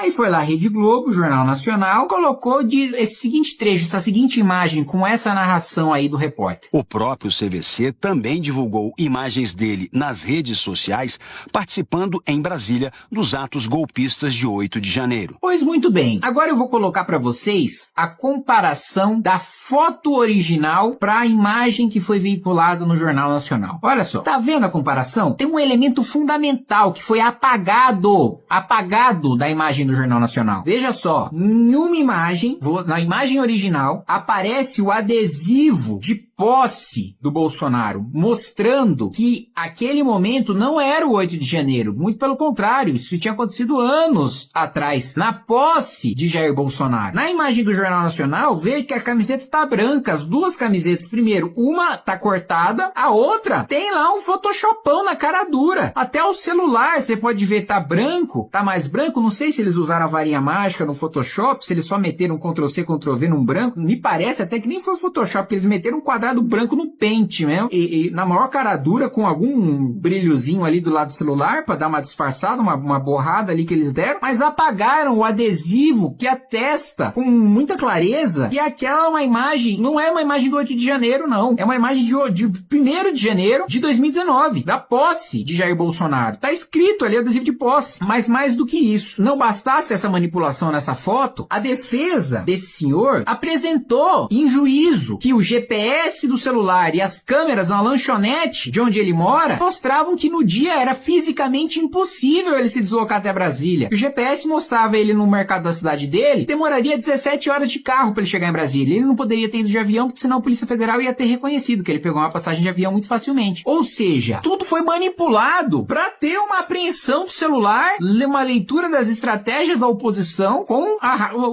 Aí foi lá a Rede Globo, Jornal Nacional, colocou esse seguinte trecho, essa seguinte imagem com essa narração aí do repórter. O próprio CVC também divulgou imagens dele nas redes sociais, participando em Brasília dos atos golpistas de 8 de janeiro. Pois muito bem, agora eu vou colocar para vocês a comparação da foto original para a imagem que foi veiculada no Jornal Nacional. Olha só, tá vendo a comparação? Tem um elemento fundamental que foi apagado da imagem do Jornal Nacional. Veja só, em uma imagem, na imagem original, aparece o adesivo de posse do Bolsonaro, mostrando que aquele momento não era o 8 de janeiro, muito pelo contrário, isso tinha acontecido anos atrás, na posse de Jair Bolsonaro. Na imagem do Jornal Nacional, veja que a camiseta tá branca, as duas camisetas, primeiro, uma tá cortada, a outra tem lá um photoshopão na cara dura. Até o celular, você pode ver, tá branco, tá mais branco, não sei se eles usaram a varinha mágica no Photoshop, se eles só meteram um Ctrl+C, Ctrl+V num branco, me parece até que nem foi Photoshop, porque eles meteram um quadrado branco no Paint mesmo, e na maior cara dura, com algum brilhozinho ali do lado do celular, pra dar uma disfarçada, uma borrada ali que eles deram, mas apagaram o adesivo que atesta com muita clareza que aquela é uma imagem, não é uma imagem do 8 de janeiro, não, é uma imagem de 1º de janeiro de 2019, da posse de Jair Bolsonaro. Tá escrito ali adesivo de posse, mas mais do que isso, não bastasse essa manipulação nessa foto, a defesa desse senhor apresentou em juízo que o GPS do celular e as câmeras na lanchonete de onde ele mora mostravam que no dia era fisicamente impossível ele se deslocar até Brasília. O GPS mostrava ele no mercado da cidade dele, demoraria 17 horas de carro para ele chegar em Brasília. Ele não poderia ter ido de avião, porque senão a Polícia Federal ia ter reconhecido que ele pegou uma passagem de avião muito facilmente. Ou seja, tudo foi manipulado para ter uma apreensão do celular, uma leitura das estratégias da oposição com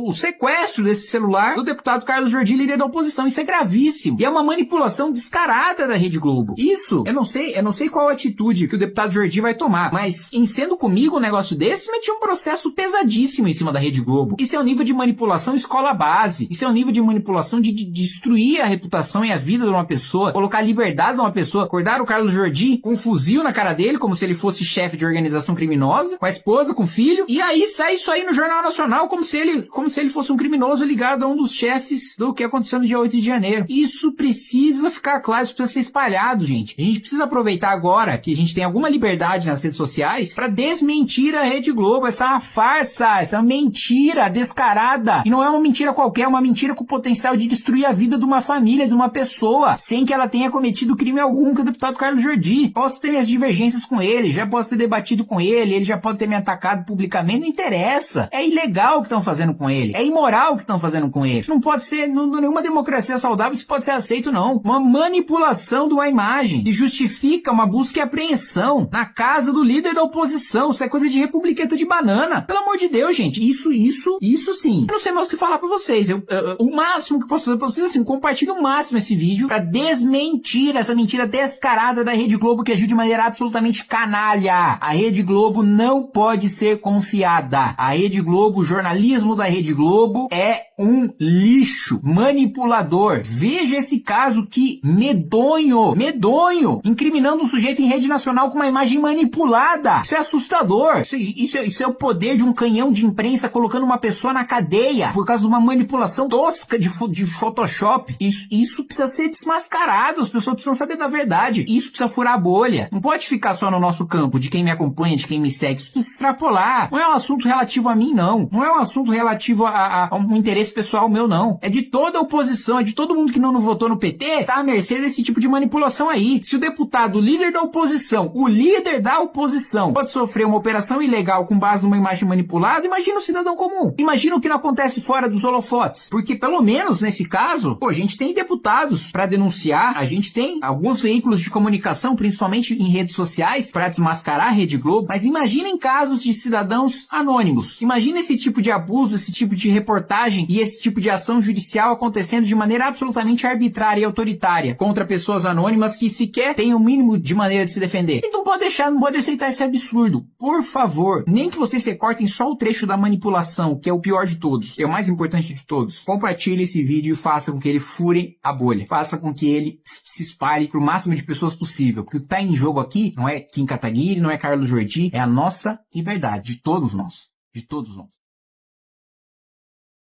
o sequestro desse celular do deputado Carlos Jordi, líder da oposição. Isso é gravíssimo. E é uma manipulação descarada da Rede Globo. Isso, eu não sei qual atitude que o deputado Jordi vai tomar, mas em sendo comigo um negócio desse, meti um processo pesadíssimo em cima da Rede Globo. Isso é um nível de manipulação escola base. Isso é um nível de manipulação de destruir a reputação e a vida de uma pessoa, colocar a liberdade de uma pessoa, acordar o Carlos Jordi com um fuzil na cara dele, como se ele fosse chefe de organização criminosa, com a esposa, com o filho, e aí sai isso aí no Jornal Nacional como se ele fosse um criminoso ligado a um dos chefes do que aconteceu no dia 8 de janeiro. Isso precisa ficar claro, isso precisa ser espalhado, gente. A gente precisa aproveitar agora que a gente tem alguma liberdade nas redes sociais para desmentir a Rede Globo. Essa é uma farsa, essa é uma mentira descarada. E não é uma mentira qualquer, é uma mentira com o potencial de destruir a vida de uma família, de uma pessoa, sem que ela tenha cometido crime algum, que o deputado Carlos Jordi. Posso ter minhas divergências com ele, já posso ter debatido com ele já pode ter me atacado publicamente, não interessa. É ilegal o que estão fazendo com ele. É imoral o que estão fazendo com ele. Não pode ser, nenhuma democracia saudável isso pode ser aceito, não. Uma manipulação de uma imagem que justifica uma busca e apreensão na casa do líder da oposição. Isso é coisa de republiqueta de banana. Pelo amor de Deus, gente. Isso sim. Eu não sei mais o que falar pra vocês. O máximo que posso fazer pra vocês, assim, compartilhe o máximo esse vídeo pra desmentir essa mentira descarada da Rede Globo que agiu de maneira absolutamente canalha. A Rede Globo não pode ser confiada. A Rede Globo, o jornalismo da Rede Globo é um lixo manipulador. Veja esse caso que medonho, incriminando um sujeito em rede nacional com uma imagem manipulada. Isso é assustador. Isso é o poder de um canhão de imprensa colocando uma pessoa na cadeia por causa de uma manipulação tosca de Photoshop. Isso precisa ser desmascarado. As pessoas precisam saber da verdade. Isso precisa furar a bolha. Não pode ficar só no nosso campo, de quem me acompanha, de quem me segue. Isso precisa extrapolar. Não é um assunto relativo a mim, não. Não é um assunto relativo a um interesse pessoal meu, não. É de toda a oposição, é de todo mundo que não votou no PT, tá à mercê desse tipo de manipulação aí. Se o deputado, o líder da oposição, pode sofrer uma operação ilegal com base numa imagem manipulada, imagina o cidadão comum. Imagina o que não acontece fora dos holofotes. Porque, pelo menos nesse caso, a gente tem deputados para denunciar, a gente tem alguns veículos de comunicação, principalmente em redes sociais, para desmascarar a Rede Globo, mas imaginem casos de cidadãos anônimos. Imagina esse tipo de abuso, esse tipo de reportagem e esse tipo de ação judicial acontecendo de maneira absolutamente arbitrária e autoritária contra pessoas anônimas que sequer têm o mínimo de maneira de se defender. Então não pode aceitar esse absurdo. Por favor, nem que vocês recortem só o trecho da manipulação, que é o pior de todos, é o mais importante de todos. Compartilhe esse vídeo e faça com que ele fure a bolha. Faça com que ele se espalhe para o máximo de pessoas possível. Porque o que está em jogo aqui não é Kim Kataguiri, não é Carlos Jordi, é a nossa liberdade, de todos nós. De todos nós.